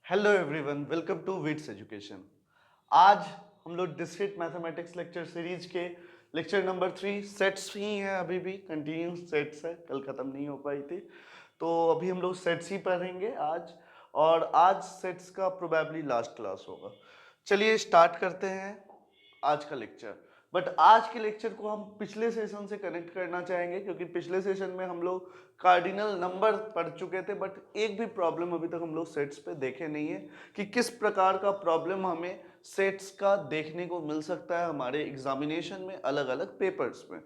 Hello everyone, welcome to Wits Education. आज हम लोग डिस्क्रीट मैथमेटिक्स लेक्चर सीरीज के लेक्चर नंबर 3 सेट्स ही हैं। अभी भी कंटिन्यू सेट्स है, कल ख़त्म नहीं हो पाई थी, तो अभी हम लोग सेट्स ही पढ़ेंगे आज। और आज सेट्स का प्रोबेबली लास्ट क्लास होगा। चलिए स्टार्ट करते हैं आज का लेक्चर। बट आज के लेक्चर को हम पिछले सेशन से कनेक्ट करना चाहेंगे, क्योंकि पिछले सेशन में हम लोग कार्डिनल नंबर पढ़ चुके थे, बट एक भी प्रॉब्लम अभी तक हम लोग सेट्स पे देखे नहीं है कि किस प्रकार का प्रॉब्लम हमें सेट्स का देखने को मिल सकता है हमारे एग्जामिनेशन में, अलग अलग पेपर्स में।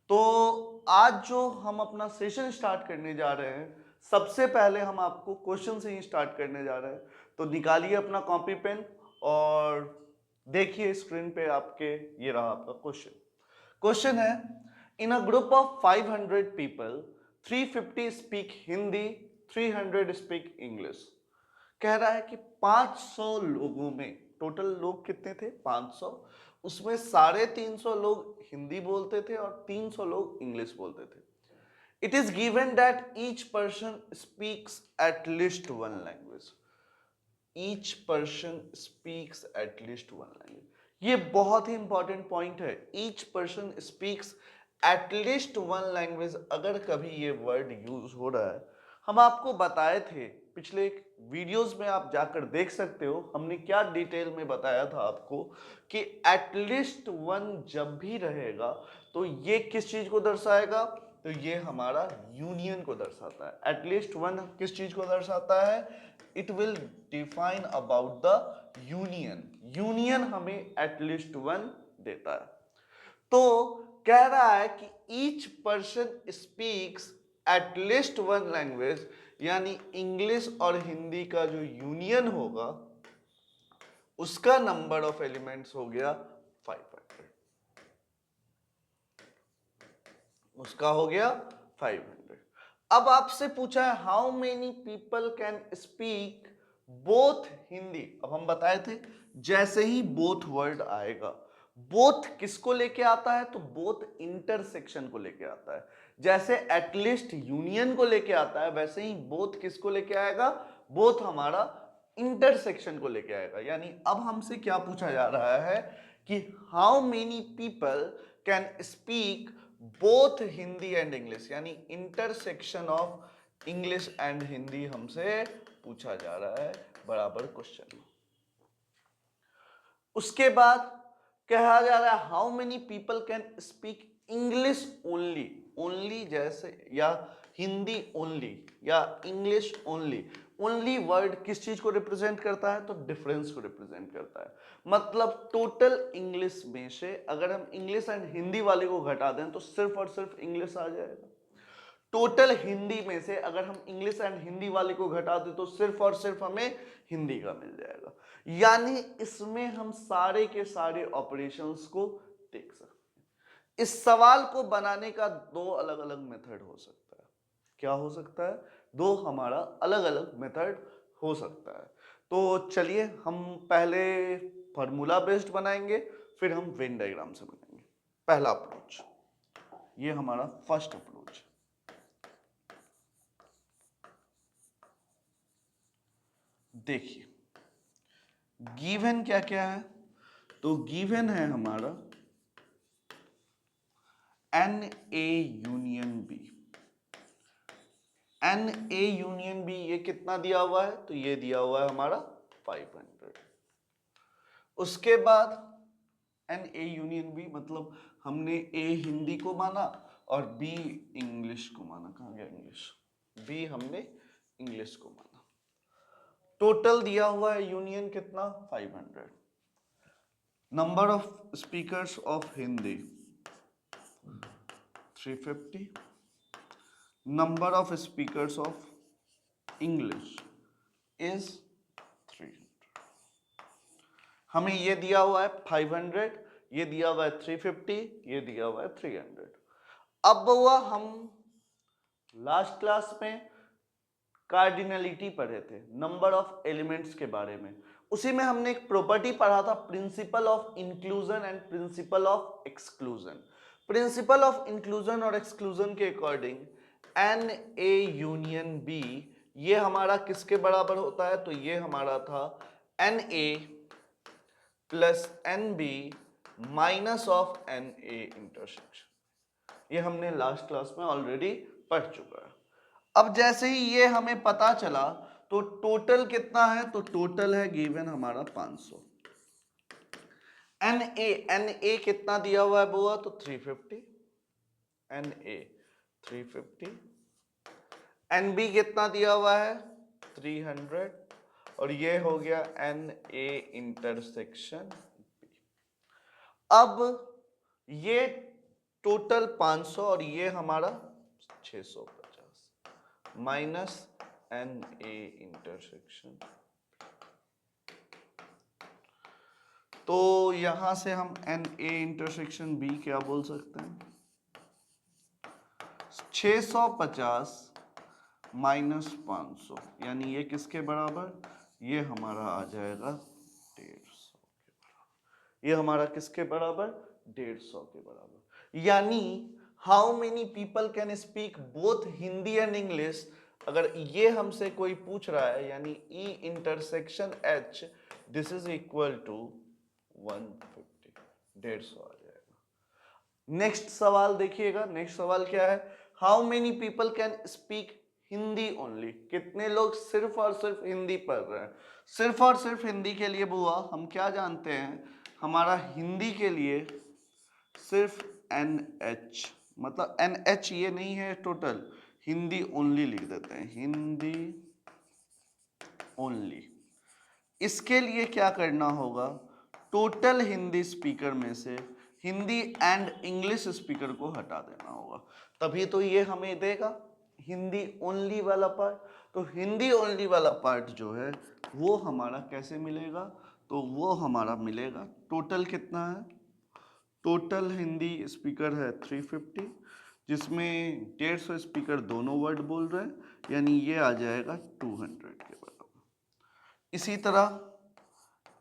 तो आज जो हम अपना सेशन स्टार्ट करने जा रहे हैं, सबसे पहले हम आपको क्वेश्चन से ही स्टार्ट करने जा रहे हैं। तो निकालिए अपना कॉपी पेन और देखिए स्क्रीन पे आपके, ये रहा आपका क्वेश्चन। क्वेश्चन है, in a group of 500 people 350 speak Hindi, 300 speak English. कह रहा है कि 500 लोगों में, टोटल लोग कितने थे 500, उसमें 350 लोग हिंदी बोलते थे और 300 लोग इंग्लिश बोलते थे। It is given that each person speaks at least one language. Each person speaks at least one language, ये बहुत ही इंपॉर्टेंट पॉइंट है। Each person speaks at least one language, अगर कभी ये वर्ड यूज हो रहा है, हम आपको बताए थे पिछले वीडियोस में, आप जाकर देख सकते हो हमने क्या डिटेल में बताया था आपको कि एटलीस्ट वन जब भी रहेगा तो ये किस चीज को दर्शाएगा, तो ये हमारा यूनियन को दर्शाता है। एटलीस्ट वन किस चीज को दर्शाता है, it will define about the union. Union हमें एटलीस्ट वन देता है। तो कह रहा है कि each person speaks at least one language, यानी इंग्लिश और हिंदी का जो यूनियन होगा उसका नंबर ऑफ एलिमेंट्स हो गया 500। उसका हो गया 500। अब आपसे पूछा है how many people can speak both Hindi. अब हम बताए थे जैसे ही बोथ वर्ड आएगा, बोथ किसको लेके आता है, तो बोथ इंटरसेक्शन को लेके आता है। जैसे एटलीस्ट यूनियन को लेके आता है, वैसे ही बोथ किसको लेके आएगा, बोथ हमारा इंटरसेक्शन को लेके आएगा। यानी अब हमसे क्या पूछा जा रहा है कि how many people can speak both Hindi and English, यानी intersection of English and Hindi हमसे पूछा जा रहा है बराबर क्वेश्चन। उसके बाद कहा जा रहा है how many people can speak English only. Only जैसे, या हिंदी ओनली, या इंग्लिश ओनली। ओनली वर्ड किस चीज को रिप्रेजेंट करता है, तो डिफरेंस को रिप्रेजेंट करता है। मतलब टोटल इंग्लिश में से अगर हम इंग्लिश एंड हिंदी वाले को घटा दें तो सिर्फ और सिर्फ इंग्लिश आ जाएगा। टोटल हिंदी में से अगर हम इंग्लिश एंड हिंदी वाले को घटा दें तो सिर्फ और सिर्फ हमें हिंदी का मिल जाएगा। यानी इसमें हम सारे के सारे ऑपरेशंस को देख सकते हैं। इस सवाल को बनाने का दो अलग अलग मेथड हो सकता है। क्या हो सकता है, दो हमारा अलग अलग मेथड हो सकता है। तो चलिए हम पहले फार्मूला बेस्ड बनाएंगे, फिर हम वेन डायग्राम से बनाएंगे। पहला अप्रोच, ये हमारा फर्स्ट अप्रोच। देखिए गिवन क्या क्या है, तो गिवन है हमारा n A union B. N A union B ये कितना दिया हुआ है, तो ये दिया हुआ है हमारा 500। उसके बाद एन ए यूनियन बी मतलब हमने ए हिंदी को माना और बी इंग्लिश को माना। कहाँ गया इंग्लिश, बी हमने इंग्लिश को माना। टोटल दिया हुआ है यूनियन कितना, 500। Number of speakers of Hindi 350, number of speakers of English is 300। हमें ये दिया हुआ है 500, ये दिया हुआ है 350, ये दिया हुआ है 300। अब हुआ हम लास्ट क्लास में कार्डिनलिटी पढ़े थे, नंबर ऑफ एलिमेंट्स के बारे में। उसी में हमने एक प्रॉपर्टी पढ़ा था, principle of inclusion and principle of exclusion. Principle of inclusion और एक्सक्लूजन के according n A union B ये हमारा किसके बराबर होता है? तो ये हमारा था NA plus NB minus of NA intersection. ये हमने लास्ट क्लास में ऑलरेडी पढ़ चुका है। अब जैसे ही ये हमें पता चला तो टोटल कितना है? तो टोटल है गिवन हमारा 500। NA कितना दिया हुआ है बुआ? तो 350। NA 350। NB कितना दिया हुआ है? 300। और ये हो गया NA इंटरसेक्शन B। अब ये टोटल 500 और ये हमारा 650 माइनस NA इंटरसेक्शन। तो यहां से हम NA इंटरसेक्शन B क्या बोल सकते हैं? 650 माइनस 500 यानी ये किसके बराबर? ये हमारा आ जाएगा 150 के बराबर। ये हमारा किसके बराबर? 150 के बराबर। यानी how many people can speak both Hindi and English, अगर ये हमसे कोई पूछ रहा है, यानी E intersection H this is equal to 150, 150 आ जाएगा। नेक्स्ट सवाल देखिएगा। नेक्स्ट सवाल क्या है? How many people can speak Hindi only, कितने लोग सिर्फ और सिर्फ हिंदी पढ़ रहे हैं? सिर्फ और सिर्फ हिंदी के लिए बुआ हम क्या जानते हैं? हमारा हिंदी के लिए सिर्फ NH, मतलब NH ये नहीं है टोटल, हिंदी ओनली लिख देते हैं, हिंदी ओनली। इसके लिए क्या करना होगा? टोटल हिंदी स्पीकर में से हिंदी एंड इंग्लिश स्पीकर को हटा देना होगा, तभी तो ये हमें देगा हिंदी ओनली वाला पार्ट। तो हिंदी ओनली वाला पार्ट जो है वो हमारा कैसे मिलेगा? तो वो हमारा मिलेगा, टोटल कितना है? टोटल हिंदी स्पीकर है 350, जिसमें 150 स्पीकर दोनों वर्ड बोल रहे हैं, यानी ये आ जाएगा 200 के बराबर। इसी तरह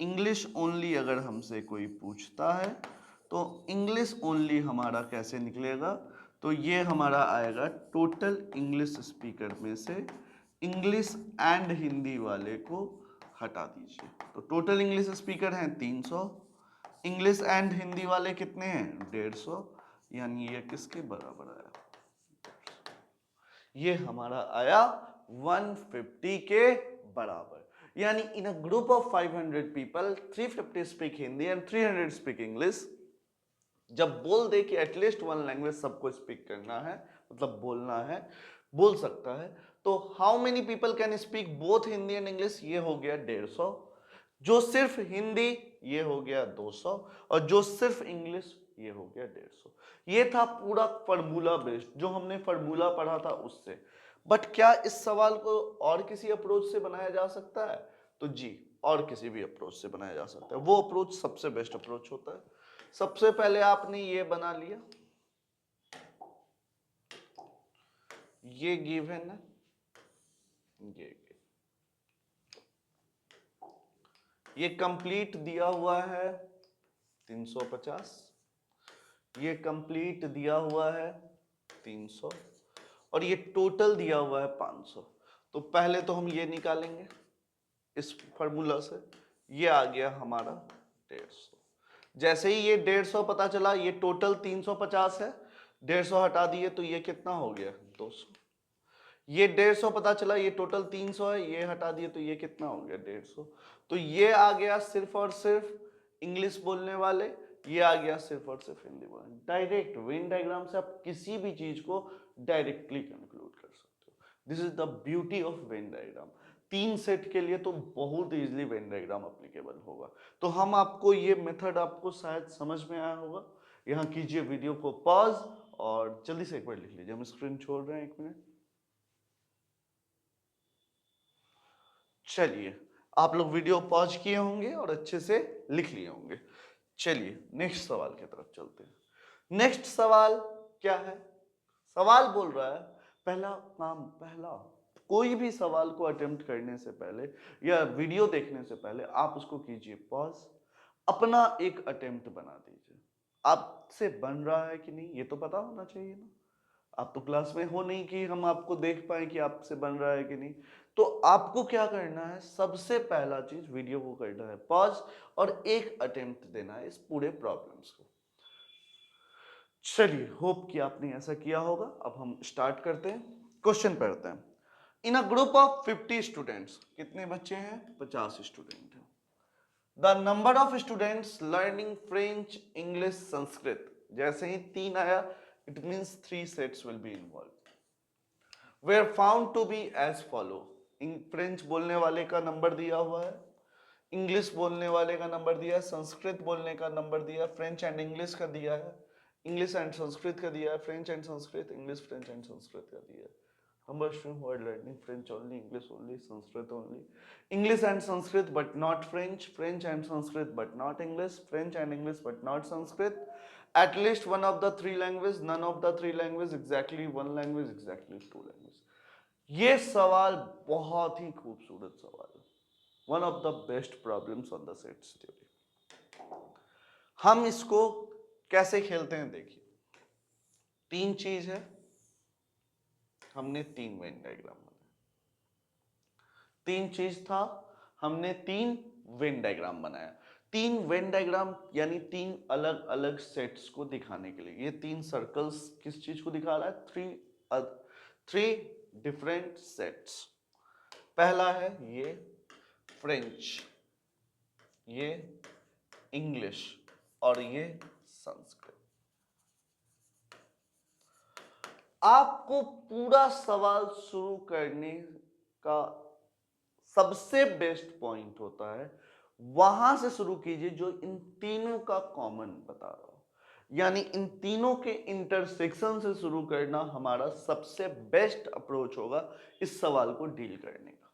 इंग्लिश ओनली अगर हमसे कोई पूछता है तो इंग्लिश ओनली हमारा कैसे निकलेगा? तो ये हमारा आएगा टोटल इंग्लिश स्पीकर में से इंग्लिश एंड हिंदी वाले को हटा दीजिए। तो टोटल इंग्लिश स्पीकर हैं 300, इंग्लिश एंड हिंदी वाले कितने हैं? 150, यानी ये किसके बराबर आया? ये हमारा आया 150 के बराबर। यानी in a group of 500 people 350 speak Hindi and 300 speak English. जब बोल दे कि एटलीस्ट वन लैंग्वेज सबको स्पीक करना है, मतलब बोलना है, बोल सकता है, तो how many people can speak both Hindi and English? ये हो गया 150। जो सिर्फ हिंदी ये हो गया 200, और जो सिर्फ इंग्लिश ये हो गया 150। ये था पूरा फॉर्मूला बेस्ड, जो हमने फॉर्मूला पढ़ा था उससे। बट क्या इस सवाल को और किसी अप्रोच से बनाया जा सकता है? तो जी, और किसी भी अप्रोच से बनाया जा सकता है। वो अप्रोच सबसे बेस्ट अप्रोच होता है। सबसे पहले आपने ये बना लिया, ये गिवन है, ये कंप्लीट दिया हुआ है 350, ये कंप्लीट दिया हुआ है 300, और ये टोटल दिया हुआ है 500। तो पहले तो हम ये निकालेंगे इस फॉर्मूला से, ये आ गया हमारा 150। जैसे ही ये 150 पता चला, ये टोटल 350 है, 150 हटा दिए तो ये कितना हो गया? 200। ये 150 पता चला, ये टोटल 300 है, ये हटा दिए तो ये कितना हो गया? 150। तो ये आ गया सिर्फ और सिर्फ इंग्लिश बोलने वाले, ये आ गया सिर्फ और सिर्फ हिंदी बोलने। डायरेक्ट वेन डायग्राम से आप किसी भी चीज को डायरेक्टली कंक्लूड कर सकते हो। This is the beauty of Venn diagram. 3 set के लिए तो बहुत इजीली वेन डायग्राम एप्लीकेबल होगा। तो हम आपको ये मेथड आपको शायद समझ में आया होगा। यहाँ कीजिए वीडियो को पॉज और जल्दी से एक बार लिख लीजिए। हम स्क्रीन छोड़ रहे हैं 1 मिनट। चलिए, आप लोग वीडियो पॉज किए होंगे और अच्छे से लिख लिए होंगे। चलिए नेक्स्ट सवाल की तरफ चलते हैं। नेक्स्ट सवाल क्या है? सवाल बोल रहा है, पहला काम, पहला कोई भी सवाल को अटेम्प्ट करने से पहले या वीडियो देखने से पहले आप उसको कीजिए पॉज, अपना एक अटेम्प्ट बना दीजिए। आपसे बन रहा है कि नहीं ये तो पता होना चाहिए ना। आप तो क्लास में हो नहीं कि हम आपको देख पाए कि आपसे बन रहा है कि नहीं। तो आपको क्या करना है, सबसे पहला चीज वीडियो को करना है पॉज और एक अटेम्प्ट देना है इस पूरे प्रॉब्लम्स को। चलिए, होप कि आपने ऐसा किया होगा। अब हम स्टार्ट करते हैं, क्वेश्चन पढ़ते हैं। In a group of 50 students, कितने बच्चे हैं? 50 स्टूडेंट हैं। The number of students learning French, English, Sanskrit, जैसे ही 3 आया it means 3 sets will be involved, were found to be as follow. French बोलने वाले का नंबर दिया हुआ है, इंग्लिश बोलने वाले का नंबर दिया है, संस्कृत बोलने का नंबर दिया है, फ्रेंच एंड इंग्लिश का दिया है, इंग्लिश एंड संस्कृत का दिया है, French and Sanskrit, English, French and Sanskrit का दिया है। Number of students who are learning French only, English only, Sanskrit only, English and Sanskrit but not French, French and Sanskrit but not English, French and English but not Sanskrit, at least one of the 3 languages, none of the 3 languages, exactly 1 language, exactly 2 languages। ये सवाल बहुत ही खूबसूरत सवाल है, one of the best problems on the sets theory. हम इसको कैसे खेलते हैं देखिए, 3 चीज है, हमने 3 वेन डायग्राम बनाया। 3 चीज था, हमने 3 वेन डायग्राम बनाया। 3 वेन डायग्राम यानी 3 अलग अलग सेट्स को दिखाने के लिए। ये 3 सर्कल्स किस चीज को दिखा रहा है? 3 डिफरेंट सेट्स। पहला है ये फ्रेंच, ये इंग्लिश और ये संस्कृत। आपको पूरा सवाल शुरू करने का सबसे बेस्ट पॉइंट होता है वहां से शुरू कीजिए जो इन तीनों का कॉमन बता रहा हूं, यानी इन तीनों के इंटरसेक्शन से शुरू करना हमारा सबसे बेस्ट अप्रोच होगा इस सवाल को डील करने का।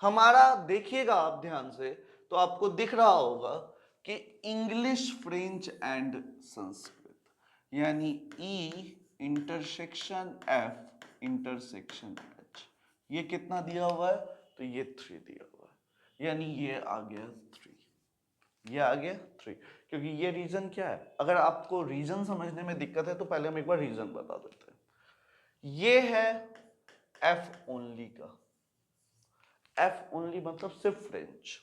हमारा देखिएगा आप ध्यान से तो आपको दिख रहा होगा कि इंग्लिश, फ्रेंच एंड संस्कृत, यानी E intersection F intersection H, ये कितना दिया हुआ है? तो ये 3 दिया हुआ है, यानी ये आ गया 3, ये आ गया 3। क्योंकि ये रीजन क्या है, अगर आपको रीजन समझने में दिक्कत है तो पहले हम एक बार रीजन बता देते हैं। ये है एफ ओनली का, एफ ओनली मतलब सिर्फ फ्रेंच।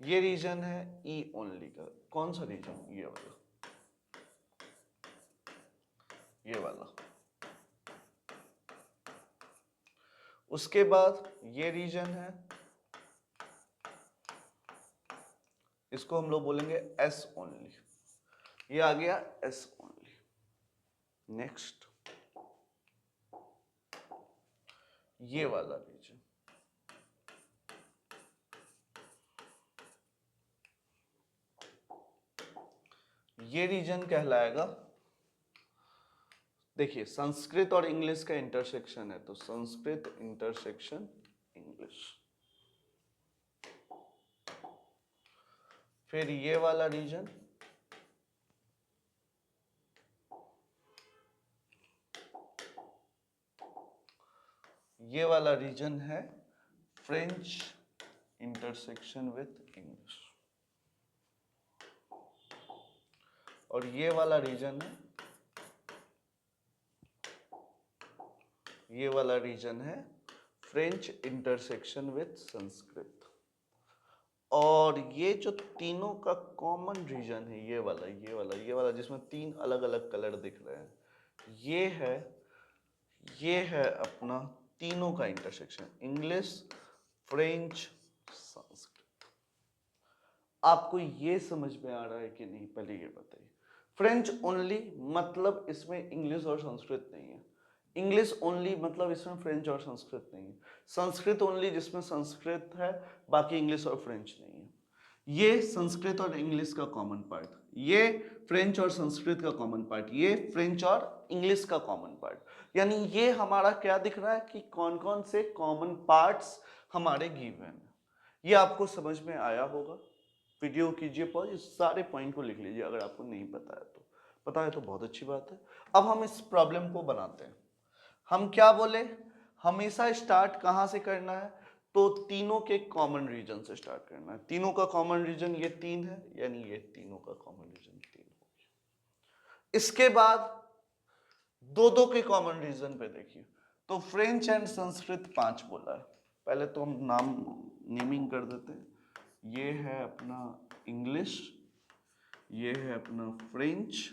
ये रीजन है ई ओनली का। कौन सा रीजन? ये वाला, ये वाला। उसके बाद ये रीजन है, इसको हम लोग बोलेंगे एस ओनली, ये आ गया एस ओनली। नेक्स्ट ये वाला रीजन, ये रीजन कहलाएगा, देखिए संस्कृत और इंग्लिश का इंटरसेक्शन है तो संस्कृत इंटरसेक्शन इंग्लिश। फिर ये वाला रीजन, ये वाला रीजन है फ्रेंच इंटरसेक्शन विथ इंग्लिश। और ये वाला रीजन है, ये वाला रीजन है फ्रेंच इंटरसेक्शन विथ संस्कृत। और ये जो तीनों का कॉमन रीजन है ये वाला, ये वाला, ये वाला जिसमें 3 अलग अलग कलर दिख रहे हैं, ये है अपना तीनों का इंटरसेक्शन, इंग्लिश, फ्रेंच, संस्कृत। आपको ये समझ में आ रहा है कि नहीं, पहले ये बताइए। फ्रेंच ओनली मतलब इसमें इंग्लिश और संस्कृत नहीं है, इंग्लिश ओनली मतलब इसमें फ्रेंच और संस्कृत नहीं है, संस्कृत ओनली जिसमें संस्कृत है बाकी इंग्लिश और फ्रेंच नहीं है। ये संस्कृत और इंग्लिश का कॉमन पार्ट, ये फ्रेंच और संस्कृत का कॉमन पार्ट, ये फ्रेंच और इंग्लिश का कॉमन पार्ट। यानी ये हमारा क्या दिख रहा है कि कौन कौन से कॉमन पार्ट्स हमारे गिवन हैं। ये आपको समझ में आया होगा। वीडियो कीजिए पॉज, इस सारे पॉइंट को लिख लीजिए अगर आपको नहीं पता है तो। पता है तो बहुत अच्छी बात है। अब हम इस प्रॉब्लम को बनाते हैं। हम क्या बोले, हमेशा स्टार्ट कहां से करना है? तो तीनों के कॉमन रीजन से स्टार्ट करना है। तीनों का कॉमन रीजन ये 3 है, यानी ये तीनों का कॉमन रीजन 3 हो गया। इसके बाद दो दो के कॉमन रीजन पे देखिए, तो फ्रेंच एंड संस्कृत 5 बोला है। पहले तो हम नाम नेमिंग कर देते हैं। ये है अपना इंग्लिश, ये है अपना फ्रेंच,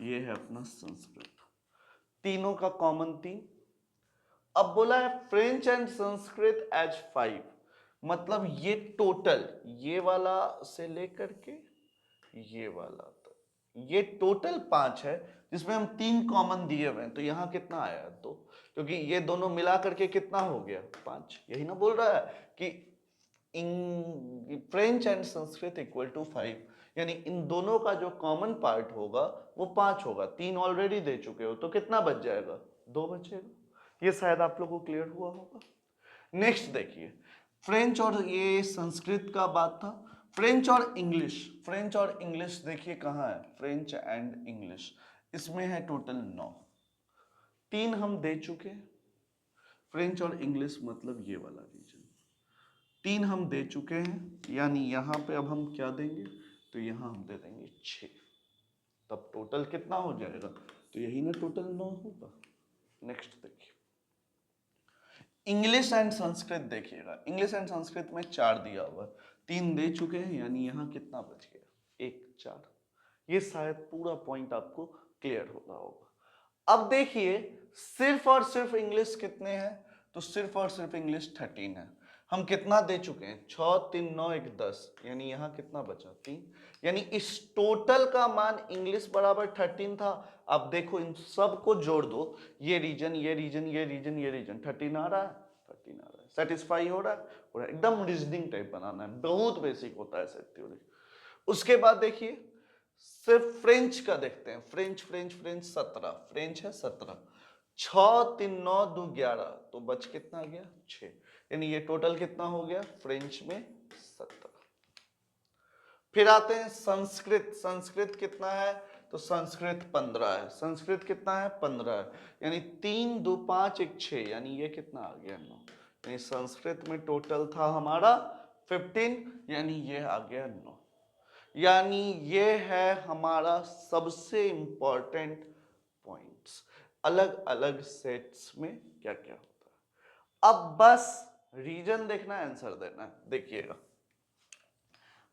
ये है अपना संस्कृत, तीनों का कॉमन 3। अब बोला है फ्रेंच एंड संस्कृत एज 5, मतलब ये टोटल, ये वाला से लेकर के ये वाला तक, ये टोटल 5 है, जिसमें हम 3 कॉमन दिए हुए हैं। तो यहां कितना आया? 2, क्योंकि ये दोनों मिला करके कितना हो गया? 5। यही ना बोल रहा है कि French and Sanskrit equal to 5, यानी इन दोनों का जो कॉमन पार्ट होगा वो 5 होगा। 3 ऑलरेडी दे चुके हो, तो कितना बच जाएगा? 2 बचेगा। ये शायद आप लोगों को क्लियर हुआ होगा। नेक्स्ट देखिए, फ्रेंच और ये संस्कृत का बात था। फ्रेंच और इंग्लिश, फ्रेंच और इंग्लिश देखिए कहाँ है? फ्रेंच एंड इंग्लिश, इसमें है टोटल 9। 3 हम दे चुके, फ्रेंच और इंग्लिश मतलब ये वाला रीजन, 3 हम दे चुके हैं, यानी यहां पे अब हम क्या देंगे? तो यहां हम दे देंगे 6। तब टोटल कितना हो जाएगा? तो यही ना टोटल 9 होगा। नेक्स्ट देखिए, इंग्लिश एंड संस्कृत देखिएगा। इंग्लिश एंड संस्कृत में 4 दिया हुआ है, 3 दे चुके हैं, यानी यहां कितना बच गया? 1, 4। ये शायद पूरा पॉइंट आपको क्लियर हो रहा होगा। अब देखिए, सिर्फ और सिर्फ इंग्लिश कितने हैं? तो सिर्फ और सिर्फ इंग्लिश 13 है। हम कितना दे चुके हैं? 6, 3, 9, 1, 10, यानी यहां कितना बचा? 3। यानी इस टोटल का मान इंग्लिश बराबर 13 था। अब देखो इन सबको जोड़ दो, ये रीजन, ये रीजन, ये रीजन, ये रीजन, 13 आ रहा है, 13 आ रहा है। सेटिस्फाई हो रहा है? हो रहा है। एकदम रीजनिंग टाइप बनाना है, बहुत बेसिक होता है सेट थ्योरी। उसके बाद देखिए, सिर्फ फ्रेंच का देखते हैं। फ्रेंच फ्रेंच फ्रेंच 17, फ्रेंच है 17, 6, 3, 9, 2, 11, तो बच कितना गया? 6। यानी ये टोटल कितना हो गया फ्रेंच में? 17। फिर आते हैं संस्कृत। संस्कृत कितना है? तो संस्कृत 15 है। संस्कृत कितना है? 15 है। यानी 3, 2, 5, 1, 6, यानी ये कितना आ गया? 9। यानी संस्कृत में टोटल था हमारा 15, यानी ये आ गया 9। यानी ये है हमारा सबसे इंपॉर्टेंट पॉइंट्स, अलग अलग सेट्स में क्या क्या होता है। अब बस रीजन देखना है, आंसर देना है। देखिएगा,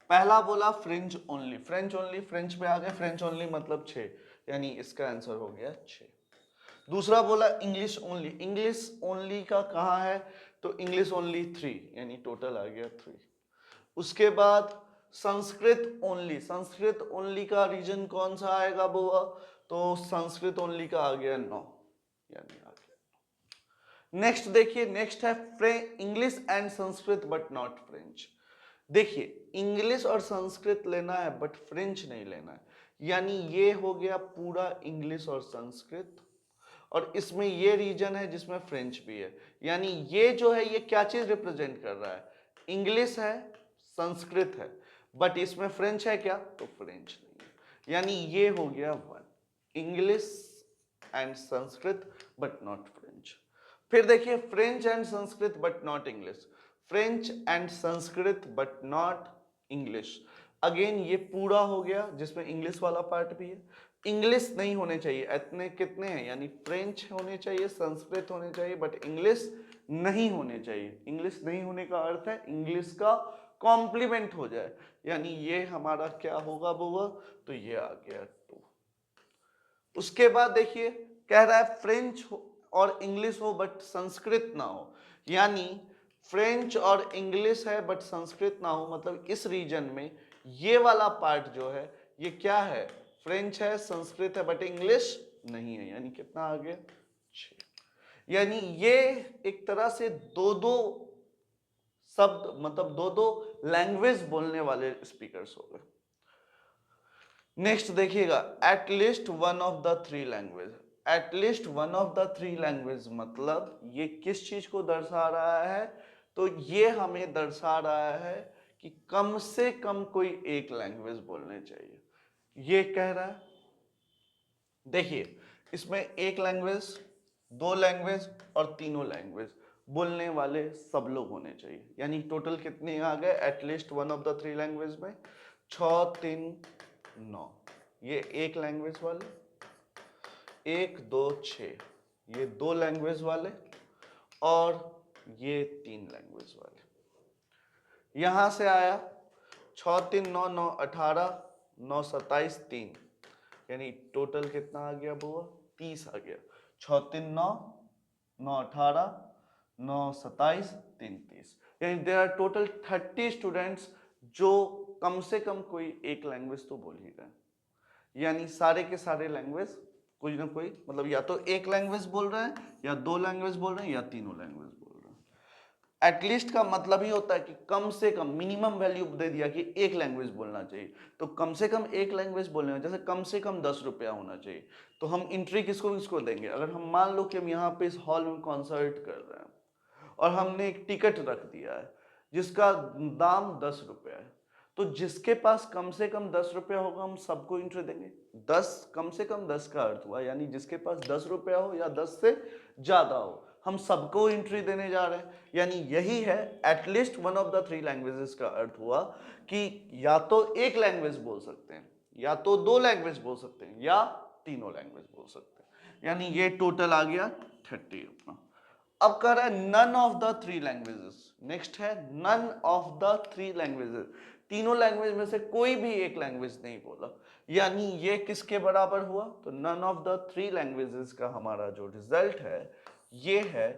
पहला बोला French only, French only, French पे आ गए, फ्रेंच ओनली मतलब 6, यानी इसका आंसर हो गया 6। दूसरा बोला इंग्लिश ओनली, इंग्लिश ओनली का कहाँ है? तो इंग्लिश ओनली 3, यानी टोटल आ गया 3। उसके बाद संस्कृत ओनली, संस्कृत ओनली का रीजन कौन सा आएगा बुआ? तो संस्कृत ओनली का आ गया 9, यानी आ गया। नेक्स्ट देखिए, नेक्स्ट है English and Sanskrit but not French. देखिए, इंग्लिश और संस्कृत लेना है बट फ्रेंच नहीं लेना है, यानी ये हो गया पूरा इंग्लिश और संस्कृत, और इसमें ये रीजन है जिसमें फ्रेंच भी है। यानी ये जो है ये क्या चीज रिप्रेजेंट कर रहा है? इंग्लिश है, संस्कृत है, बट इसमें फ्रेंच है क्या? तो फ्रेंच नहीं है। यानी ये हो गया 1, English and Sanskrit but not French. फिर देखिए, French and Sanskrit but not English, French and Sanskrit but not English. Again ये पूरा हो गया जिसमें इंग्लिश वाला पार्ट भी है। इंग्लिश नहीं होने चाहिए, इतने कितने हैं? यानी फ्रेंच होने चाहिए, संस्कृत होने चाहिए, बट इंग्लिश नहीं होने चाहिए। इंग्लिश नहीं होने का अर्थ है इंग्लिश का कॉम्प्लीमेंट हो जाए, यानी ये हमारा क्या होगा बुआ? तो ये आ गया 2। उसके बाद देखिए, कह रहा है फ्रेंच और इंग्लिश हो बट संस्कृत ना हो, यानी फ्रेंच और इंग्लिश है बट संस्कृत ना हो, मतलब इस रीजन में ये वाला पार्ट जो है ये क्या है? फ्रेंच है, संस्कृत है, बट इंग्लिश नहीं है, यानी कितना आ गया? 6। यानी ये एक तरह से दो दो शब्द, मतलब दो दो लैंग्वेज बोलने वाले स्पीकर्स हो गए। नेक्स्ट देखिएगा, at least one of the 3 language. At least one of the 3 language मतलब ये किस चीज को दर्शा रहा है? तो ये हमें दर्शा रहा है कि कम से कम कोई एक लैंग्वेज बोलने चाहिए, ये कह रहा है। देखिए, इसमें एक लैंग्वेज, 2 लैंग्वेज और तीनों लैंग्वेज बोलने वाले सब लोग होने चाहिए। यानी टोटल कितने आ गए at least one of the 3 language में? 6, 3, 9, ये एक लैंग्वेज वाले, 1 2 6, ये 2 लैंग्वेज वाले और ये 3 लैंग्वेज वाले। यहां से आया 6 3 9 9 18 9 27 3, यानी टोटल कितना आ गया बुआ? 30 आ गया। 6 3 9 9 18 9 27 3 30, यानी देयर आर टोटल 30 स्टूडेंट्स जो कम से कम कोई एक लैंग्वेज तो बोल ही रहे हैं। यानी सारे के सारे लैंग्वेज कोई ना कोई, मतलब या तो एक लैंग्वेज बोल रहे हैं, या 2 लैंग्वेज बोल रहे हैं, या तीनों लैंग्वेज बोल रहे हैं। एटलीस्ट का मतलब ही होता है कि कम से कम, मिनिमम वैल्यू दे दिया कि एक लैंग्वेज बोलना चाहिए, तो कम से कम एक लैंग्वेज बोलने में जैसे कम से कम 10 रुपया होना चाहिए। तो हम एंट्री किसको किसको देंगे? अगर हम मान लो कि हम यहाँ पे इस हॉल में कॉन्सर्ट कर रहे हैं और हमने एक टिकट रख दिया है जिसका दाम 10 रुपया है, तो जिसके पास कम से कम 10 रुपया होगा हम सबको एंट्री देंगे। 10 कम से कम 10 का अर्थ हुआ यानी जिसके पास 10 रुपया हो या 10 से ज्यादा हो, हम सबको एंट्री देने जा रहे हैं। यानी यही है at least one of the 3 languages का अर्थ हुआ कि या तो एक लैंग्वेज बोल सकते हैं, या तो 2 लैंग्वेज बोल सकते हैं, या तीनों लैंग्वेज बोल सकते हैं। यानी ये टोटल आ गया 30 अपना। अब कह रहा है none of the 3 languages. Next है नन ऑफ द 3 लैंग्वेजेस, तीनों लैंग्वेज में से कोई भी एक लैंग्वेज नहीं बोला, यानी ये किसके बराबर हुआ? तो नन ऑफ द 3 लैंग्वेजेस का हमारा जो रिजल्ट है ये है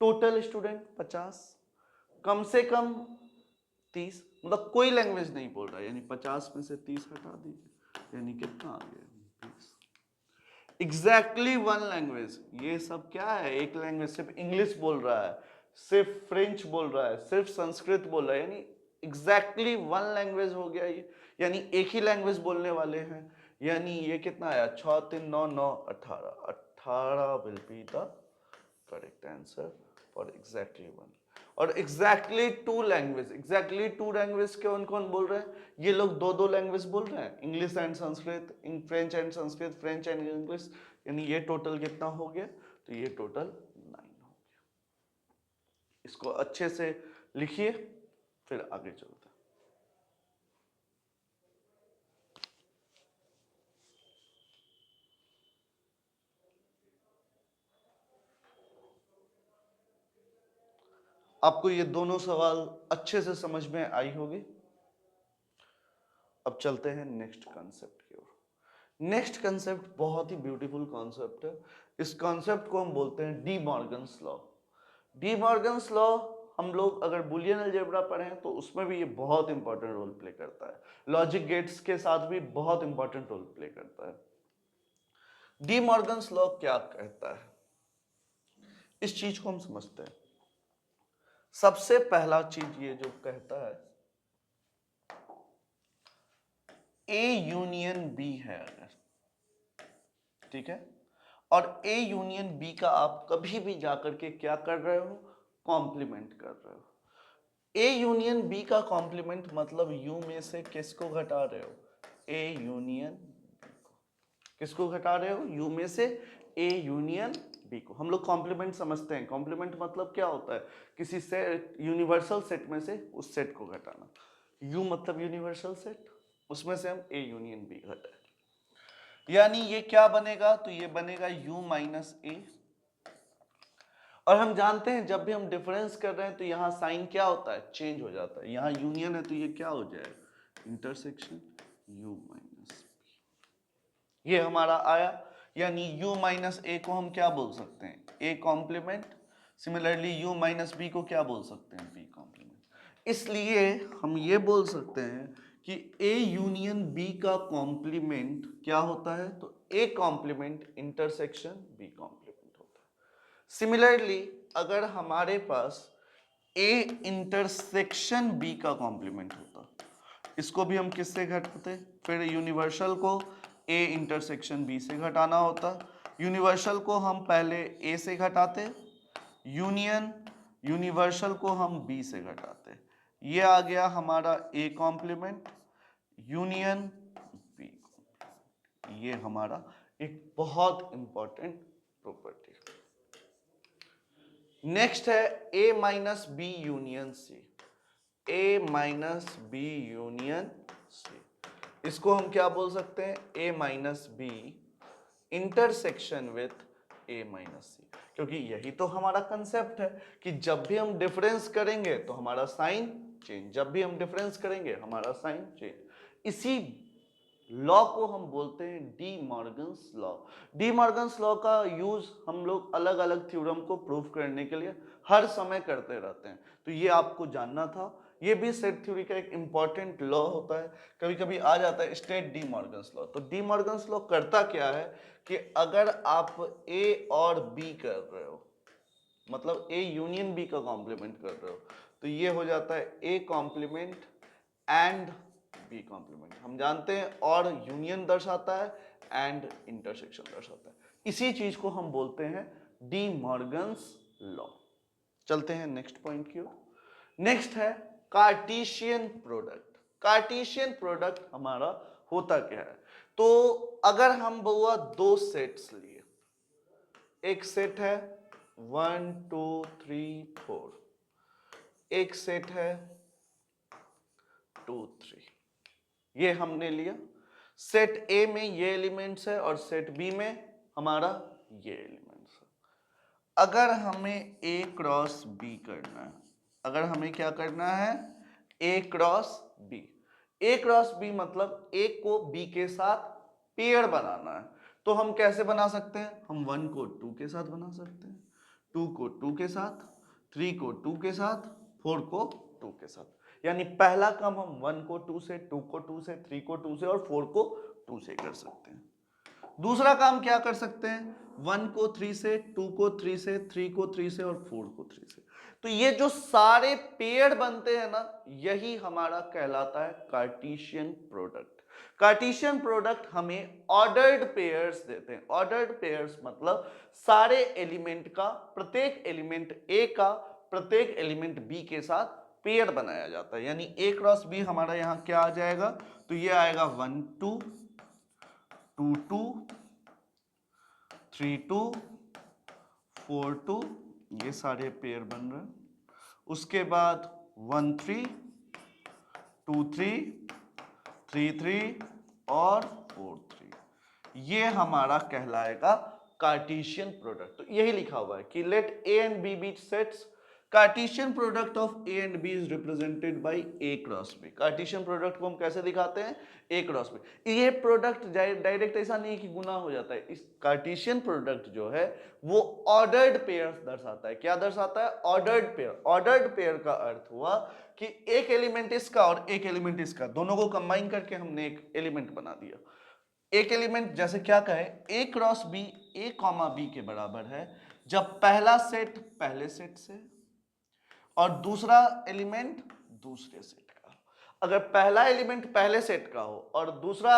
टोटल स्टूडेंट 50, कम से कम 30, मतलब कोई लैंग्वेज नहीं बोल रहा, यानी 50 में से 30 हटा दीजिए, यानी कितना आ गया? 30। एग्जैक्टली वन लैंग्वेज, ये सब क्या है? एक लैंग्वेज, सिर्फ इंग्लिश बोल रहा है, सिर्फ फ्रेंच बोल रहा है, सिर्फ संस्कृत बोल रहा है, यानी एग्जैक्टली वन लैंग्वेज हो गया ये, यानी एक ही लैंग्वेज बोलने वाले हैं। यानी ये कितना आया? 6 3 9 9 18, 18 will be the correct answer for exactly one. और एग्जैक्टली 2 लैंग्वेज, एग्जैक्टली 2 लैंग्वेज कौन कौन बोल रहे हैं? ये लोग 2 लैंग्वेज बोल रहे हैं, English and Sanskrit, French and Sanskrit, French and English, यानी ये टोटल कितना हो गया? तो ये टोटल 9 हो गया। इसको अच्छे से लिखिए, फिर आगे चलते हैं। आपको ये दोनों सवाल अच्छे से समझ में आई होगी। अब चलते हैं नेक्स्ट कॉन्सेप्ट की ओर। नेक्स्ट कॉन्सेप्ट बहुत ही ब्यूटीफुल कॉन्सेप्ट है। इस कॉन्सेप्ट को हम बोलते हैं D Morgan's law. D Morgan's law हम लोग अगर बुलियन अलजेब्रा पढ़ें तो उसमें भी ये बहुत इंपॉर्टेंट रोल प्ले करता है, लॉजिक गेट्स के साथ भी बहुत इंपॉर्टेंट रोल प्ले करता है। डी मॉर्गन्स लॉ क्या कहता है, इस चीज को हम समझते हैं। सबसे पहला चीज ये जो कहता है, ए यूनियन बी है अगर, ठीक है, और ए यूनियन बी का आप कभी भी जाकर के क्या कर रहे हो? कॉम्प्लीमेंट कर रहे हो। ए यूनियन बी का कॉम्प्लीमेंट मतलब यू में से किसको घटा रहे हो? ए यूनियन बी को। किसको घटा रहे हो? यू में से ए यूनियन बी को। हम लोग कॉम्प्लीमेंट समझते हैं, कॉम्प्लीमेंट मतलब क्या होता है? किसी सेट, यूनिवर्सल सेट में से उस सेट को घटाना। यू मतलब यूनिवर्सल सेट, उसमें से हम ए यूनियन बी घटाए, यानी ये क्या बनेगा? तो ये बनेगा u माइनस ए। और हम जानते हैं जब भी हम डिफरेंस कर रहे हैं तो यहाँ साइन क्या होता है? चेंज हो जाता है। यहाँ यूनियन है तो ये क्या हो जाएगा? Intersection u minus B. ये हमारा आया, यानी u माइनस ए को हम क्या बोल सकते हैं? a complement. Similarly u minus B को क्या बोल सकते हैं? b complement. इसलिए हम ये बोल सकते हैं कि a यूनियन b का कॉम्प्लीमेंट क्या होता है? तो a complement intersection b complement होता है। सिमिलरली अगर हमारे पास a इंटरसेक्शन b का कॉम्प्लीमेंट होता, इसको भी हम किससे घटाते? फिर यूनिवर्सल को a इंटरसेक्शन b से घटाना होता। यूनिवर्सल को हम पहले a से घटाते, यूनियन यूनिवर्सल को हम b से घटाते। ये आ गया हमारा a complement, union b complement. ये हमारा एक बहुत इंपॉर्टेंट प्रॉपर्टी है। नेक्स्ट है a minus B union c। a minus B union c, इसको हम क्या बोल सकते हैं, a minus B intersection with a minus C, क्योंकि यही तो हमारा कंसेप्ट है कि जब भी हम डिफरेंस करेंगे तो हमारा साइन चेंज, जब भी हम डिफरेंस करेंगे हमारा साइन चेंज। इसी लॉ को हम बोलते हैं D Morgan's law. D Morgan's law का यूज हम लोग अलग अलग थ्योरम को प्रूव करने के लिए हर समय करते रहते हैं, तो ये आपको जानना था। ये भी सेट थ्योरी का एक इंपॉर्टेंट लॉ होता है, कभी कभी आ जाता है स्टेट डी मॉर्गन्स लॉ। तो डी मॉर्गन्स लॉ करता क्या है कि अगर आप ए और बी कर रहे हो, मतलब ए यूनियन बी का कॉम्प्लीमेंट कर रहे हो, तो ये हो जाता है A complement and B complement. हम जानते हैं और यूनियन दर्शाता है एंड इंटरसेक्शन दर्शाता है, इसी चीज को हम बोलते हैं डी मॉर्गन्स लॉ। चलते हैं नेक्स्ट पॉइंट की ओर। नेक्स्ट है कार्टेशियन प्रोडक्ट। कार्टेशियन प्रोडक्ट हमारा होता क्या है, तो अगर हम बुआ दो सेट्स लिए, एक सेट है 1 2 3 4, एक सेट है 2 3, ये हमने लिया। सेट ए में ये एलिमेंट्स है और सेट बी में हमारा ये एलिमेंट्स है। अगर हमें ए क्रॉस बी करना है, अगर हमें क्या करना है, ए क्रॉस बी। ए क्रॉस बी मतलब ए को बी के साथ पेयर बनाना है, तो हम कैसे बना सकते हैं, हम 1 को 2 के साथ बना सकते हैं, 2 को 2 के साथ, 3 को 2 के साथ, 4 को 2 के साथ। यानी पहला काम हम 1 को 2 से, 2 को 2 से, 3 को 2 से और 4 को 2 से कर सकते हैं। दूसरा काम क्या कर सकते हैं, 1 को 3 से, 2 को 3 से, 3 को 3 से और 4 को 3 से। तो ये जो सारे पेयर बनते हैं ना, यही हमारा कहलाता है कार्टेशियन प्रोडक्ट। कार्टेशियन प्रोडक्ट हमें ऑर्डर्ड पेयर्स देते हैं। ऑर्डर्ड पेयर्स मतलब सारे एलिमेंट का, प्रत्येक एलिमेंट ए का प्रत्येक एलिमेंट बी के साथ पेयर बनाया जाता है। यानी ए क्रॉस बी हमारा यहां क्या आ जाएगा, तो ये आएगा 1 2 2 2 3 2 4 2, ये सारे पेयर बन रहे हैं। उसके बाद 1 3 2 3 3 3 और 4 3, ये हमारा कहलाएगा कार्टेशियन प्रोडक्ट। तो यही लिखा हुआ है कि let A and B be sets, Cartesian product of A and B is represented by A cross B. Cartesian product को हम कैसे दिखाते हैं, ए क्रॉस बी। ये प्रोडक्ट डायरेक्ट ऐसा नहीं कि गुना हो जाता है, इस कार्टेशियन प्रोडक्ट जो है वो ऑर्डर्ड पेयर्स दर्शाता है। क्या दर्शाता है, ऑर्डर्ड पेयर। ऑर्डर्ड पेयर का अर्थ हुआ कि एक एलिमेंट इसका और एक एलिमेंट इसका, दोनों को कंबाइन करके हमने एक एलिमेंट बना दिया। एक एलिमेंट जैसे क्या कहे, ए क्रॉस बी ए कॉमा बी के बराबर है जब पहला सेट पहले सेट से और दूसरा एलिमेंट दूसरे सेट का। अगर पहला एलिमेंट पहले सेट का हो और दूसरा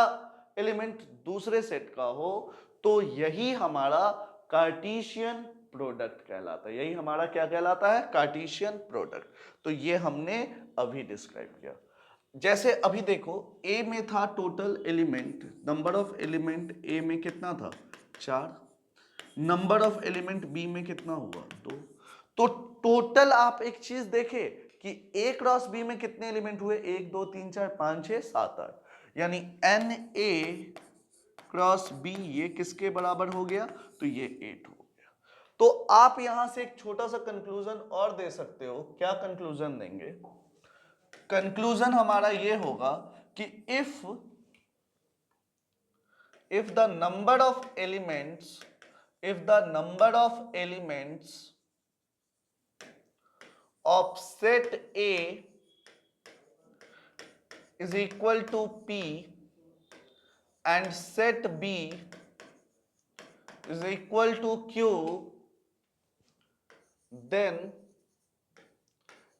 एलिमेंट दूसरे सेट का हो, तो यही हमारा कार्टेशियन प्रोडक्ट कहलाता है। यही हमारा क्या कहलाता है, कार्टेशियन प्रोडक्ट। तो ये हमने अभी डिस्क्राइब किया। जैसे अभी देखो, ए में था total element, number of element A में कितना था, 4। नंबर ऑफ एलिमेंट बी में कितना हुआ, 2। तो टोटल आप एक चीज देखे कि ए क्रॉस बी में कितने एलिमेंट हुए, 1 2 3 4 5 6 7 8, यानी एन ए क्रॉस बी ये किसके बराबर हो गया, तो ये 8 हो गया। तो आप यहां से एक छोटा सा कंक्लूजन और दे सकते हो। क्या कंक्लूजन देंगे, कंक्लूजन हमारा ये होगा कि if the number of elements of set A is equal to P and set B is equal to Q, then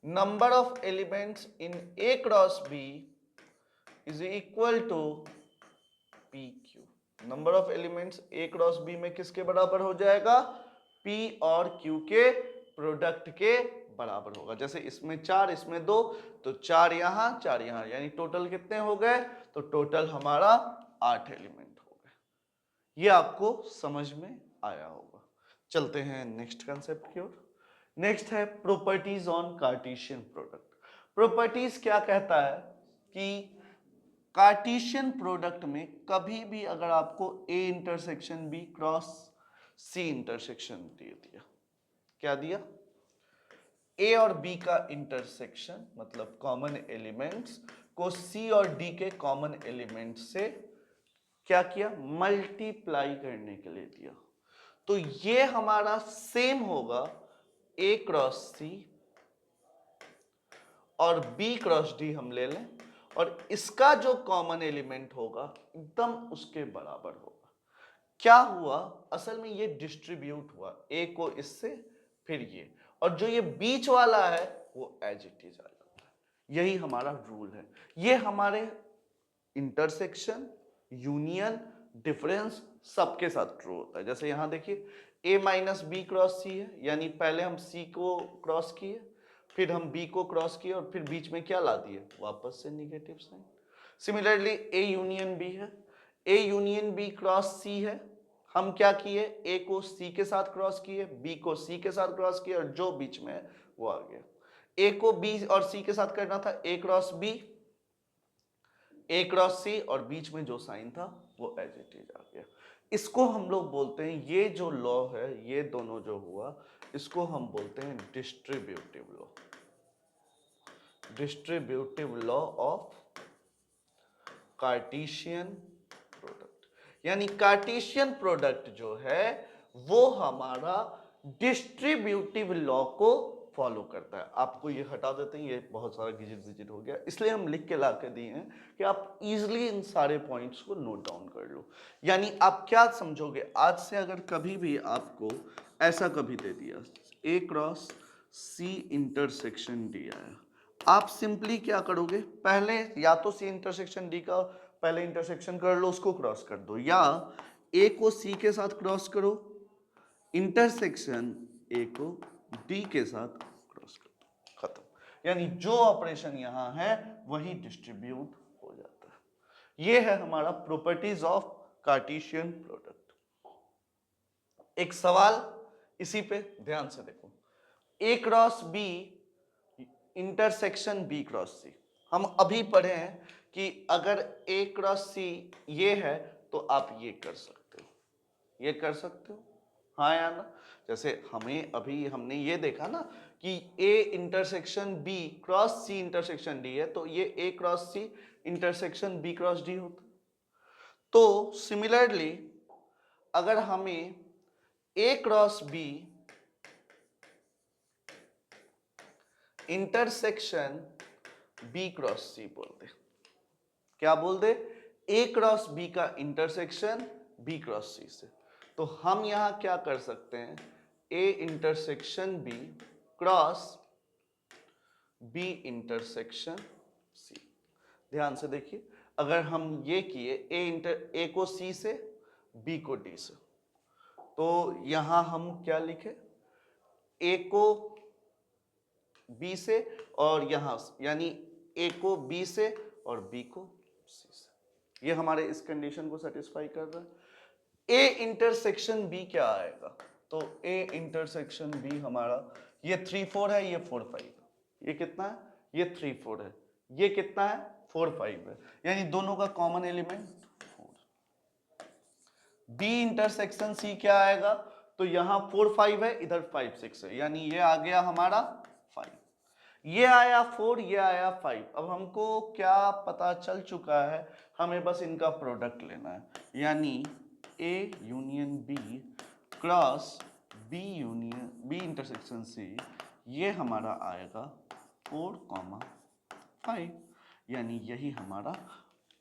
number of elements in A cross B is equal to PQ। Number of elements A cross B में किसके बराबर हो जाएगा, P और Q के product के बराबर होगा। जैसे इसमें 4 इसमें 2, तो 4 यहां 4 यहां, यानी टोटल कितने हो गए, तो टोटल हमारा 8 एलिमेंट हो गए। ये आपको समझ में आया होगा। चलते हैं नेक्स्ट कंसेप्ट की ओर। नेक्स्ट है properties on Cartesian product. Properties क्या कहता है कि कार्टेशियन प्रोडक्ट में कभी भी अगर आपको A intersection B cross C intersection दे दिया, क्या दिया, A और B का इंटरसेक्शन मतलब कॉमन एलिमेंट्स को C और D के कॉमन एलिमेंट से क्या किया, मल्टीप्लाई करने के लिए दिया, तो ये हमारा सेम होगा A क्रॉस C और B क्रॉस D हम ले लें, और इसका जो कॉमन एलिमेंट होगा एकदम उसके बराबर होगा। क्या हुआ, असल में ये डिस्ट्रीब्यूट हुआ, A को इससे फिर ये, और जो ये बीच वाला है वो एज इट इज आ जाता है। यही हमारा रूल है। ये हमारे इंटरसेक्शन, यूनियन, डिफरेंस सबके साथ ट्रू होता है। जैसे यहां देखिए A minus B cross C है, यानी पहले हम C को क्रॉस किए, फिर हम B को क्रॉस किए, और फिर बीच में क्या ला दिए, वापस से negative sign. Similarly A union B है, A union B cross C है, हम क्या किए, A को C के साथ क्रॉस किए, B को C के साथ क्रॉस किए, और जो बीच में है वो आ गया। A को B और C के साथ करना था A cross B, A cross C, और बीच में जो साइन था वो एज इट इज आ गया। इसको हम लोग बोलते हैं, ये जो लॉ है, ये दोनों जो हुआ, इसको हम बोलते हैं distributive law, distributive law of Cartesian product. यानी कार्टेशियन प्रोडक्ट जो है वो हमारा डिस्ट्रीब्यूटिव लॉ को फॉलो करता है। आपको ये हटा देते हैं, ये बहुत सारा गिजिट हो गया, इसलिए हम लिख के ला के दिए हैं कि आप इजीली इन सारे पॉइंट्स को नोट डाउन कर लो। यानी आप क्या समझोगे, आज से अगर कभी भी आपको ऐसा कभी दे दिया A क्रॉस C इंटरसेक्शन दिया है, आप सिंपली क्या करोगे, पहले या तो C इंटरसेक्शन D का पहले इंटरसेक्शन कर लो, उसको क्रॉस कर दो, या A को C के साथ क्रॉस करो, इंटरसेक्शन A को D के साथ क्रॉस कर दो, खत्म। यानी जो ऑपरेशन यहां है वही डिस्ट्रीब्यूट हो जाता है। ये है हमारा प्रॉपर्टीज ऑफ कार्टेशियन प्रोडक्ट। एक सवाल इसी पे ध्यान से देखो, A cross B intersection B cross C, हम अभी पढ़े हैं कि अगर A क्रॉस C ये है तो आप ये कर सकते हो, ये कर सकते हो, हाँ या ना। जैसे हमें अभी हमने ये देखा ना कि A intersection B cross C intersection D है, तो ये A cross C intersection B cross D होता है। तो सिमिलरली अगर हमें A cross B intersection B cross C बोल दे, क्या बोल दे, A क्रॉस B का इंटरसेक्शन B क्रॉस C से, तो हम यहां क्या कर सकते हैं, A intersection B cross B intersection C। ध्यान से देखिए, अगर हम ये किए A को C से, B को D से, तो यहां हम क्या लिखे, A को B से, और यहां यानी A को B से और B को C से, ये हमारे इस कंडीशन को सेटिस्फाई कर रहा है। A इंटरसेक्शन B क्या आएगा, तो A इंटरसेक्शन B हमारा ये 3 4 है, ये 4 5 है, ये कितना है, ये 3 4 है, ये कितना है 4 5 है, यानी दोनों का common element 4। B intersection C क्या आएगा, तो यहां 4 5 है, इधर 5 6 है, यानी ये आ गया हमारा 5, ये आया 4, ये आया 5। अब हमको क्या पता चल चुका है, हमें बस इनका प्रोडक्ट लेना है, यानी A union B cross B union B intersection C, ये हमारा आएगा 4 5, यानी यही हमारा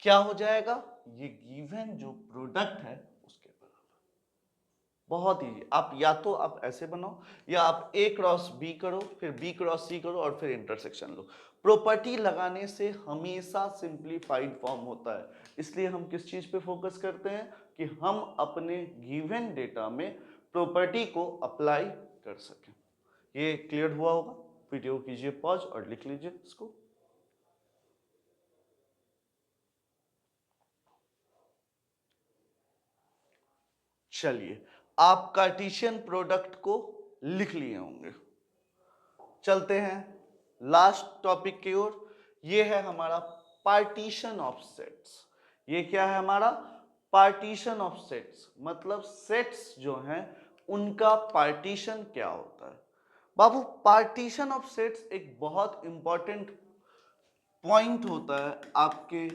क्या हो जाएगा, ये गिवन जो प्रोडक्ट है उसके बराबर। बहुत ही, आप या तो आप ऐसे बनाओ, या आप A क्रॉस B करो, फिर B क्रॉस C करो, और फिर इंटरसेक्शन लो। प्रॉपर्टी लगाने से हमेशा सिंप्लीफाइड फॉर्म होता है, इसलिए हम किस चीज पे फोकस करते हैं कि हम अपने गिवन डेटा में प्रॉपर्टी को अप्लाई कर सकें। ये क्लियर हुआ होगा, वीडियो कीजिए पॉज और लिख लीजिए इसको। चलिए, आप कार्टेशियन प्रोडक्ट को लिख लिए होंगे, चलते हैं लास्ट टॉपिक की ओर। ये है हमारा पार्टीशन ऑफ सेट्स। ये क्या है हमारा पार्टीशन ऑफ सेट्स, मतलब सेट्स जो हैं उनका पार्टीशन क्या होता है। बाबू पार्टीशन ऑफ सेट्स एक बहुत इंपॉर्टेंट पॉइंट होता है आपके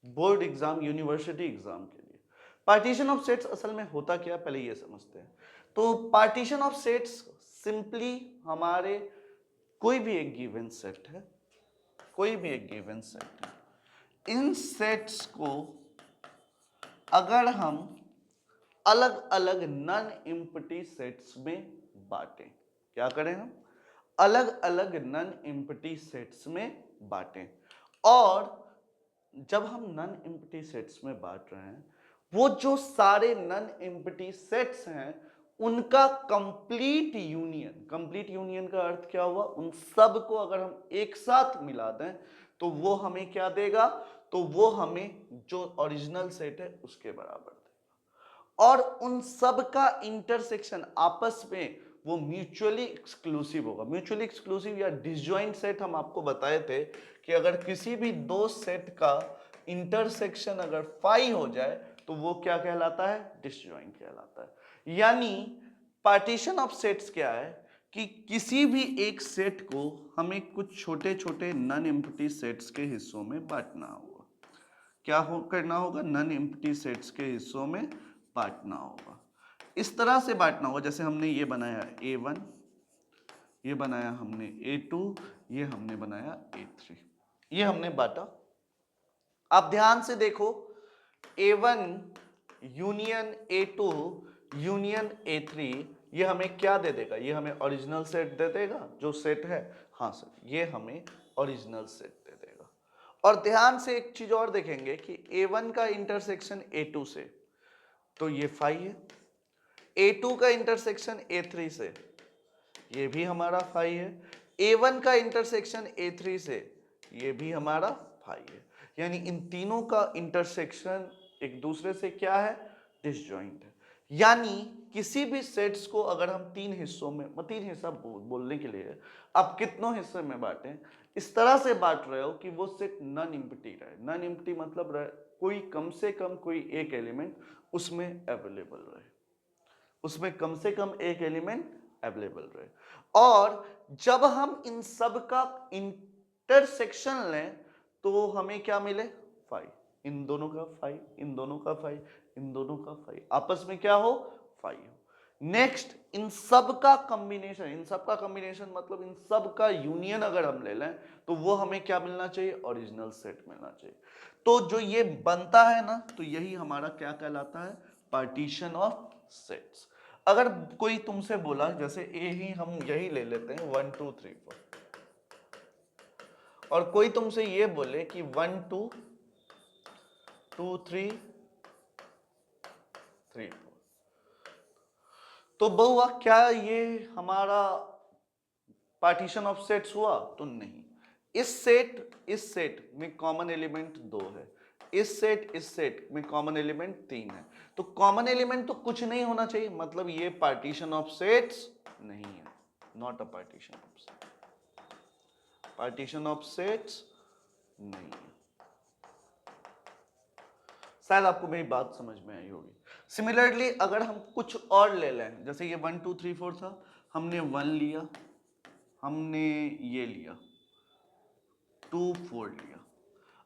बोर्ड एग्जाम, यूनिवर्सिटी एग्जाम के लिए। पार्टीशन ऑफ सेट्स असल में होता क्या, पहले ये समझते हैं। तो पार्टीशन ऑफ सेट्स सिंपली हमारे कोई भी एक गिवन सेट है, कोई भी एक गिवन सेट है, इन सेट्स को अगर हम अलग अलग नॉन एम्प्टी सेट्स में बांटें, क्या करें हम अलग अलग नॉन एम्प्टी सेट्स में बांटें, और जब हम नॉन एम्प्टी सेट्स में बांट रहे हैं, वो जो सारे नॉन एम्प्टी सेट्स हैं उनका कंप्लीट यूनियन, कंप्लीट यूनियन का अर्थ क्या हुआ, उन सब को अगर हम एक साथ मिला दें तो वो हमें क्या देगा, तो वो हमें जो ओरिजिनल सेट है उसके बराबर देगा। और उन सब का इंटरसेक्शन आपस में वो म्यूचुअली एक्सक्लूसिव होगा। म्यूचुअली एक्सक्लूसिव या डिसजॉइंट सेट हम आपको बताए थे कि अगर किसी भी दो सेट का इंटरसेक्शन अगर फाई हो जाए तो वो क्या कहलाता है, डिसजॉइंट कहलाता है। यानी पार्टीशन ऑफ सेट्स क्या है कि किसी भी एक सेट को हमें कुछ छोटे छोटे नॉन एम्प्टी सेट्स के हिस्सों में बांटना होगा। क्या करना होगा, नॉन एम्प्टी सेट्स के हिस्सों में बांटना होगा। इस तरह से बांटना होगा, जैसे हमने ये बनाया A1, ये बनाया हमने A2, ये हमने बनाया A3, ये हमने बांटा। आप ध्यान से देखो, A1 union A2 union A3 ये हमें क्या दे देगा, ये हमें ओरिजिनल सेट दे देगा, जो सेट है, हाँ सर ये हमें ओरिजिनल सेट दे देगा। और ध्यान से एक चीज और देखेंगे कि A1 का इंटरसेक्शन A2 से, तो ये फाई है। A2 का इंटरसेक्शन A3 से, ये भी हमारा फाई है। A1 का इंटरसेक्शन A3 से, ये भी हमारा फाई है। यानी इन तीनों का इंटरसेक्शन एक दूसरे से क्या है, डिसजॉइंट है। यानी किसी भी सेट्स को अगर हम तीन हिस्सों में, तीन हिस्सा बोलने के लिए आप कितनों हिस्से में बांटें, इस तरह से बांट रहे हो कि वो सेट नॉन एम्प्टी रहे। नॉन एम्प्टी मतलब रहे कोई कम से कम कोई एक एलिमेंट उसमें अवेलेबल रहे, उसमें कम से कम एक एलिमेंट अवेलेबल रहे। और जब हम इन सब का इंटरसेक्शन लें तो हमें क्या मिले, फाई। इन दोनों का फाई, इन दोनों का फाई, इन दोनों का फाई, आपस में क्या हो, फाई हो। नेक्स्ट इन सब का कॉम्बिनेशन, इन सब का कॉम्बिनेशन मतलब इन सब का यूनियन अगर हम ले लें तो वो हमें क्या मिलना चाहिए, ओरिजिनल सेट मिलना चाहिए। तो जो ये बनता है ना, तो यही हमारा क्या कहलाता है, पार्टीशन ऑफ सेट्स। अगर कोई तुमसे बोला, जैसे ए ही हम यही ले लेते हैं 1 2 3 4, और कोई तुमसे ये बोले कि 1 2 2 3 3 4, तो बहुआ क्या ये हमारा पार्टीशन ऑफ सेट्स हुआ, तो नहीं। इस सेट में कॉमन एलिमेंट 2 है, इस सेट में कॉमन एलिमेंट 3 है। तो कॉमन एलिमेंट तो कुछ नहीं होना चाहिए, मतलब ये पार्टीशन ऑफ सेट्स नहीं है, not a partition of set, partition of sets नहीं है। शायद आपको मेरी बात समझ में आई होगी। सिमिलरली अगर हम कुछ और ले लें, जैसे ये 1 2 3 4 था, हमने 1 लिया, हमने ये लिया 2 4 लिया।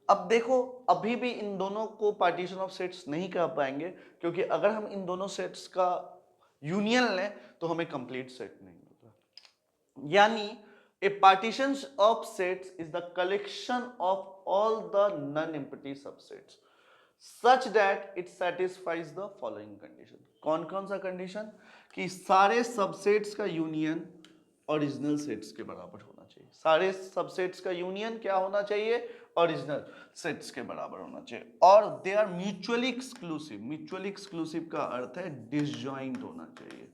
अब देखो अभी भी इन दोनों को पार्टीशन ऑफ सेट्स नहीं कर पाएंगे, क्योंकि अगर हम इन दोनों सेट्स का यूनियन लें तो हमें कंप्लीट सेट नहीं मिलता। यानी a partition of sets is the collection of all the non empty subsets such that it satisfies the following condition। कौन कौन सा कंडीशन, कि सारे सबसेट्स का यूनियन ओरिजिनल सेट्स के बराबर होना चाहिए। सारे सबसेट्स का यूनियन क्या होना चाहिए, ओरिजिनल सेट्स के बराबर होना चाहिए। और they are mutually exclusive. Mutually exclusive का अर्थ है डिसजॉइंट होना चाहिए।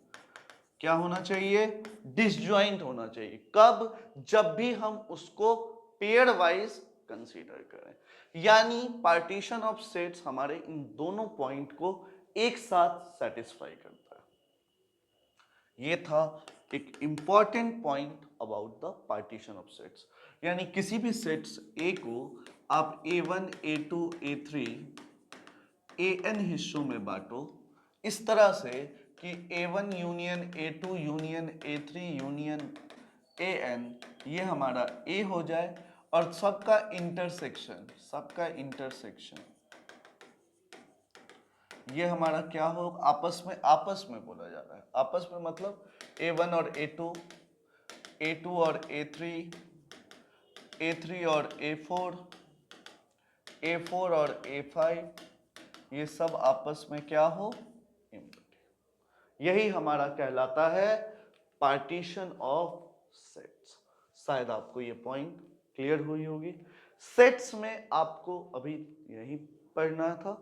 क्या होना चाहिए, डिसजॉइंट होना चाहिए। कब, जब भी हम उसको पेयर वाइज कंसीडर करें। यानी पार्टीशन ऑफ सेट्स हमारे इन दोनों पॉइंट को एक साथ सेटिस्फाई करता है। ये था एक important point about the partition of sets. यानी किसी भी सेट्स ए को आप A1, A2, A3, AN हिस्सों में बांटो इस तरह से कि A1 union A2 union A3 union AN ये हमारा A हो जाए और सबका इंटरसेक्शन ये हमारा क्या हो, आपस में बोला जा रहा है। आपस में मतलब A1 और A2, A2 और A3, A3 और A4, A4 और A5, ये सब आपस में क्या हो, यही हमारा कहलाता है पार्टीशन ऑफ सेट्स। शायद आपको ये पॉइंट क्लियर हुई होगी। सेट्स में आपको अभी यही पढ़ना था।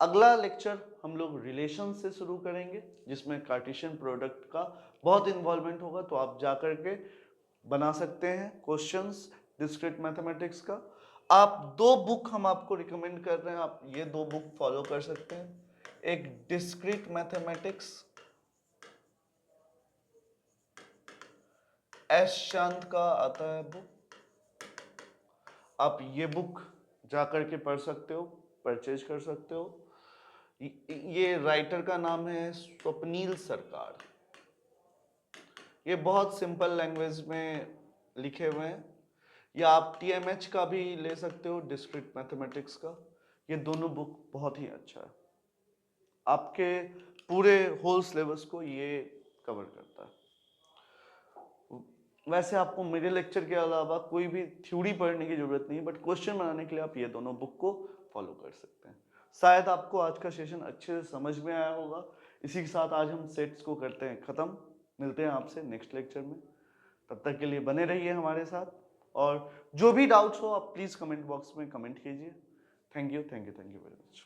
अगला लेक्चर हम लोग रिलेशन से शुरू करेंगे जिसमें कार्टेशियन प्रोडक्ट का बहुत इन्वॉल्वमेंट होगा, तो आप जाकर के बना सकते हैं क्वेश्चंस डिस्क्रीट मैथमेटिक्स का। आप दो बुक हम आपको रिकमेंड कर रहे हैं, आप ये दो बुक फॉलो कर सकते हैं। एक डिस्क्रीट मैथमेटिक्स एस शांत का आता है बुक, आप ये बुक जाकर के पढ़ सकते हो, परचेज कर सकते हो। ये राइटर का नाम है स्वप्नील सरकार। ये बहुत सिंपल लैंग्वेज में लिखे हुए हैं। या आप TMH का भी ले सकते हो, डिस्क्रीट मैथमेटिक्स का। ये दोनों बुक बहुत ही अच्छा है, आपके पूरे होल सिलेबस को ये कवर करता है। वैसे आपको मेरे लेक्चर के अलावा कोई भी थ्योरी पढ़ने की जरूरत नहीं है, बट क्वेश्चन बनाने के लिए आप ये दोनों बुक को फॉलो कर सकते हैं। शायद आपको आज का सेशन अच्छे से समझ में आया होगा। इसी के साथ आज हम सेट्स को करते हैं ख़त्म। मिलते हैं आपसे नेक्स्ट लेक्चर में, तब तक के लिए बने रहिए हमारे साथ। और जो भी डाउट्स हो आप प्लीज़ कमेंट बॉक्स में कमेंट कीजिए। Thank you very much.